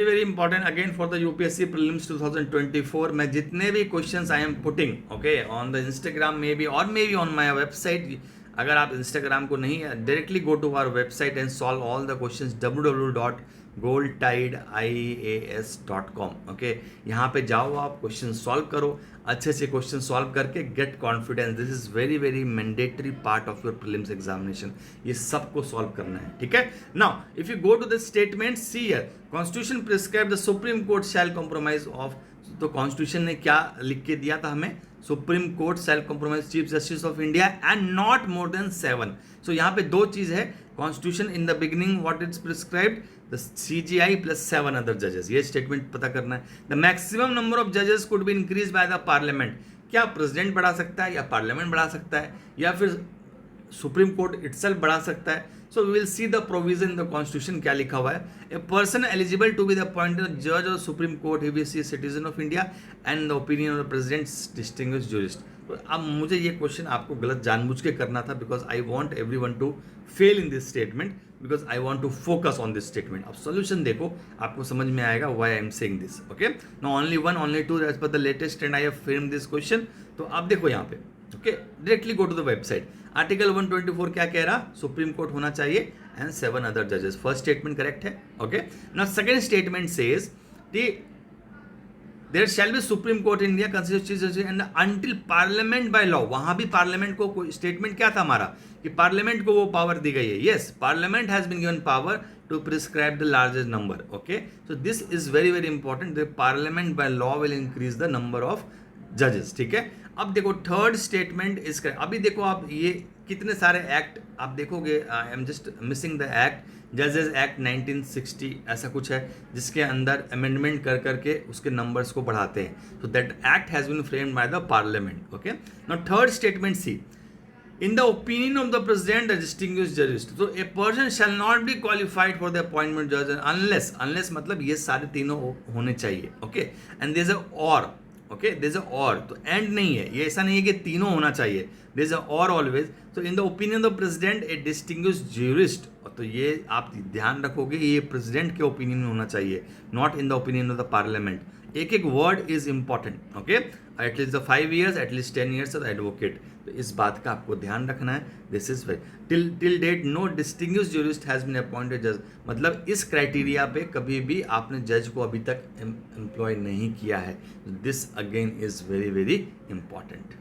Very important again for the UPSC prelims 2024. मैं जितने भी questions I am putting okay on the Instagram maybe और maybe on my website. अगर आप Instagram को नहीं, directly go to our website and solve all the questions www.goldtideias.com. Okay, यहाँ पे जाओ, आप क्वेश्चन सॉल्व करो, अच्छे से क्वेश्चन सॉल्व करके get confidence. This is very very mandatory part of your prelims examination. ये सबको सॉल्व करना है, ठीक है. Now if you go to the statement, see here, constitution prescribe the supreme court shall compromise of. तो constitution ने क्या लिख के दिया था हमें? Supreme court shall compromise chief justice of India and not more than 7. So यहाँ पे दो चीज है. Constitution in the beginning what it's prescribed, the CGI plus 7 other जजेस. ये स्टेटमेंट पता करना है. द मैक्सिमम नंबर ऑफ जजेस could be increase by the parliament. क्या प्रेसिडेंट बढ़ा सकता है या पार्लियामेंट बढ़ा सकता है या फिर सुप्रीम कोर्ट इटसेल्फ बढ़ा सकता है? So we will see the provision in the constitution क्या लिखा हुआ है. A person eligible to be the appointed जज of supreme court, he be see citizen of India and the opinion of the president distinguished jurist. तो अब मुझे ये question आपको गलत जानबूझ के करना था, because I want everyone to fail in this statement, because I want to focus on this statement. अब सोल्यूशन देखो, आपको समझ में आएगा why I am saying this. Okay, no only one only two as per the latest trend I have framed this question. तो आप देखो यहाँ पे, okay, directly go to the website. Article 124 क्या कह रहा? सुप्रीम कोर्ट होना चाहिए एंड 7 अदर जजेस. फर्स्ट स्टेटमेंट करेक्ट है. Okay, now second statement says there shall be supreme court in India constitution and until parliament by law. वहां भी parliament को स्टेटमेंट क्या था हमारा कि पार्लियामेंट को वो पावर दी गई है. Yes, parliament has been given power to prescribe the largest number. Okay, so this is very very important. The parliament by law will increase the number of जजेस. ठीक है, अब देखो थर्ड स्टेटमेंट इज करेक्ट. अभी देखो आप ये कितने सारे एक्ट आप देखोगे. I am just missing the act, जजेस एक्ट 1960 ऐसा कुछ है, जिसके अंदर अमेंडमेंट कर करके उसके नंबर्स को बढ़ाते हैं. So that act has been framed by the parliament. Okay, now third statement see, in the opinion of the president, the distinguished jurist. So a person shall not be qualified for the appointment judge unless मतलब ये सारे तीनों होने चाहिए. Okay, and there's a or. Okay, there's a or. तो end नहीं है, ये ऐसा नहीं है कि तीनों होना चाहिए. There's a or always. So in the opinion of the president, a distinguished jurist. तो ये आप ध्यान रखोगे, ये प्रेसिडेंट के ओपिनियन में होना चाहिए, not in the opinion of the parliament. एक एक word is important. Okay, at least the 5 years, at least 10 years of advocate. तो इस बात का आपको ध्यान रखना है. This is very till date no distinguished jurist has been appointed जज. मतलब इस क्राइटेरिया पे कभी भी आपने जज को अभी तक एम्प्लॉय नहीं किया है. This again is very very important.